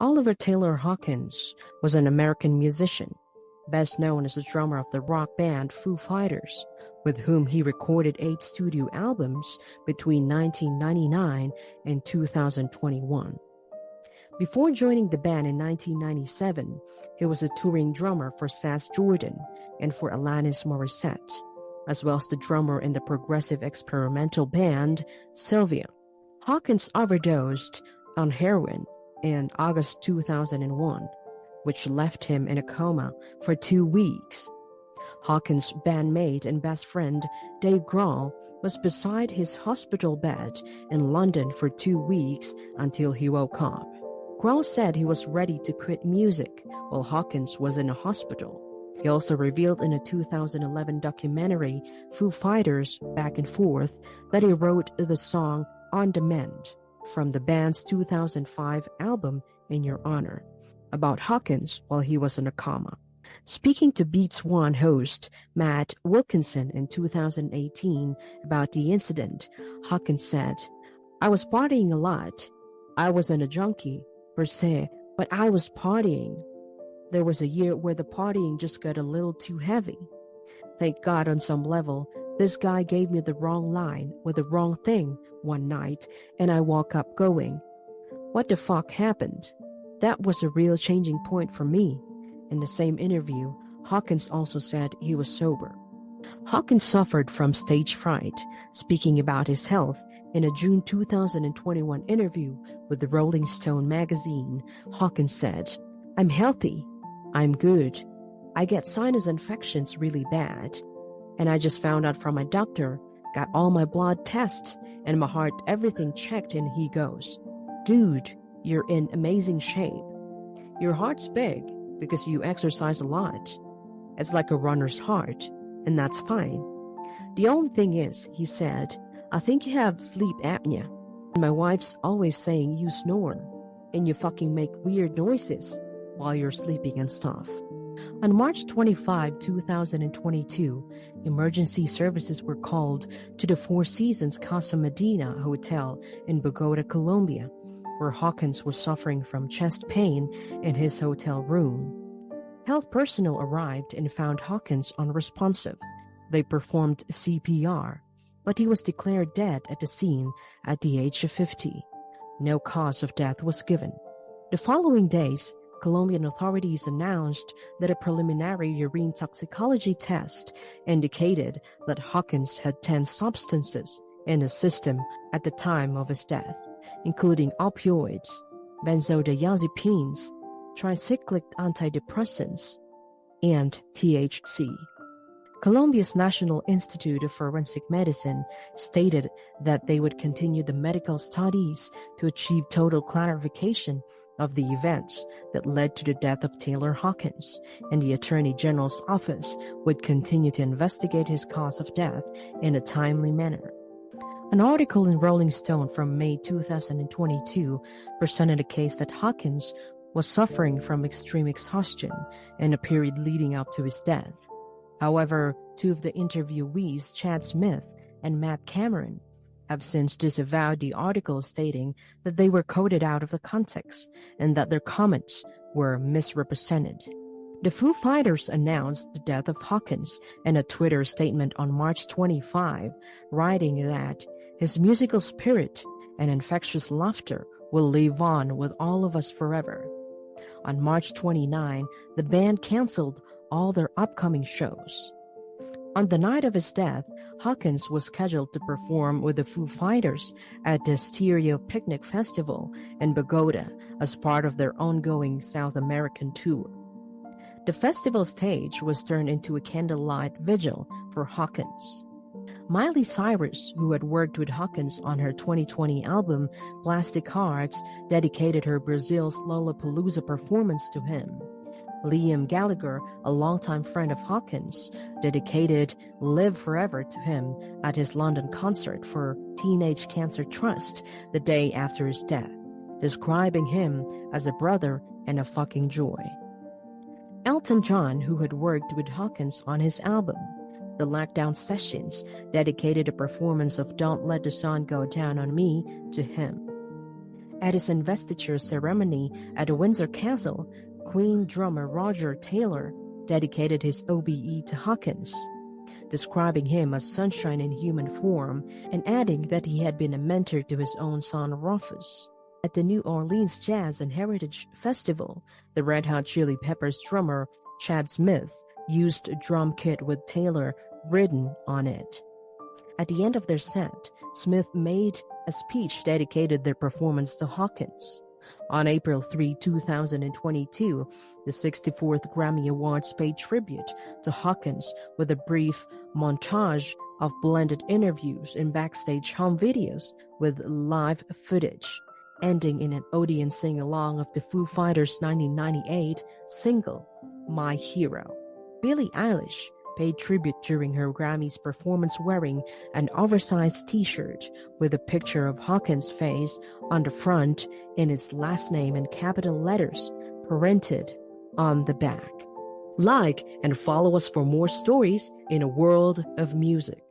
Oliver Taylor Hawkins was an American musician, best known as the drummer of the rock band Foo Fighters, with whom he recorded 8 studio albums between 1999 and 2021. Before joining the band in 1997, he was a touring drummer for Sass Jordan and for Alanis Morissette, as well as the drummer in the progressive experimental band Sylvia. Hawkins overdosed on heroin in August 2001, which left him in a coma for 2 weeks. Hawkins' bandmate and best friend Dave Grohl was beside his hospital bed in London for 2 weeks until he woke up. Grohl said he was ready to quit music while Hawkins was in a hospital. He also revealed in a 2011 documentary, Foo Fighters Back and Forth, that he wrote the song On Demand from the band's 2005 album In Your Honor about Hawkins while he was in a coma. Speaking to Beats One host Matt Wilkinson in 2018 about the incident, Hawkins said, "I was partying a lot. I wasn't a junkie per se, but I was partying. There was a year where the partying just got a little too heavy. Thank God on some level, this guy gave me the wrong line or the wrong thing one night, and I woke up going, what the fuck happened? That was a real changing point for me." In the same interview, Hawkins also said he was sober. Hawkins suffered from stage fright. Speaking about his health, in a June 2021 interview with the Rolling Stone magazine, Hawkins said, "I'm healthy. I'm good. I get sinus infections really bad. And I just found out from my doctor, got all my blood tests and my heart, everything checked, and he goes, 'Dude, you're in amazing shape. Your heart's big because you exercise a lot. It's like a runner's heart, and that's fine. The only thing is,' he said, 'I think you have sleep apnea. My wife's always saying you snore, and you fucking make weird noises while you're sleeping and stuff.'" On March 25, 2022, emergency services were called to the Four Seasons Casa Medina Hotel in Bogota, Colombia, where Hawkins was suffering from chest pain in his hotel room. Health personnel arrived and found Hawkins unresponsive. They performed CPR, but he was declared dead at the scene at the age of 50. No cause of death was given. The following days, Colombian authorities announced that a preliminary urine toxicology test indicated that Hawkins had 10 substances in his system at the time of his death, including opioids, benzodiazepines, tricyclic antidepressants, and THC. Colombia's National Institute of Forensic Medicine stated that they would continue the medical studies to achieve total clarification of the events that led to the death of Taylor Hawkins, and the Attorney General's office would continue to investigate his cause of death in a timely manner. An article in Rolling Stone from May 2022 presented a case that Hawkins was suffering from extreme exhaustion in a period leading up to his death. However, 2 of the interviewees, Chad Smith and Matt Cameron, have since disavowed the article, stating that they were quoted out of the context and that their comments were misrepresented. The Foo Fighters announced the death of Hawkins in a Twitter statement on March 25, writing that his musical spirit and infectious laughter will live on with all of us forever. On March 29, the band canceled all their upcoming shows. On the night of his death, Hawkins was scheduled to perform with the Foo Fighters at the Stereo Picnic Festival in Bogota as part of their ongoing South American tour. The festival stage was turned into a candlelight vigil for Hawkins. Miley Cyrus, who had worked with Hawkins on her 2020 album Plastic Hearts, dedicated her Brazil's Lollapalooza performance to him. Liam Gallagher, a longtime friend of Hawkins, dedicated Live Forever to him at his London concert for Teenage Cancer Trust the day after his death, describing him as a brother and a fucking joy. Elton John, who had worked with Hawkins on his album, The Lockdown Sessions, dedicated a performance of Don't Let the Sun Go Down on Me to him. At his investiture ceremony at Windsor Castle, Queen drummer Roger Taylor dedicated his OBE to Hawkins, describing him as sunshine in human form and adding that he had been a mentor to his own son Rufus. At the New Orleans Jazz and Heritage Festival, the Red Hot Chili Peppers drummer Chadsmith used a drum kit with Taylor written on it. At the end of their set, Smith made a speech dedicated their performance to Hawkins. On April 3, 2022, the 64th Grammy Awards paid tribute to Hawkins with a brief montage of blended interviews and backstage home videos with live footage, ending in an audience sing-along of the Foo Fighters' 1998 single, My Hero. Billie Eilish paid tribute during her Grammys performance wearing an oversized t-shirt with a picture of Hawkins' face on the front and his last name in capital letters printed on the back. Like and follow us for more stories in a world of music.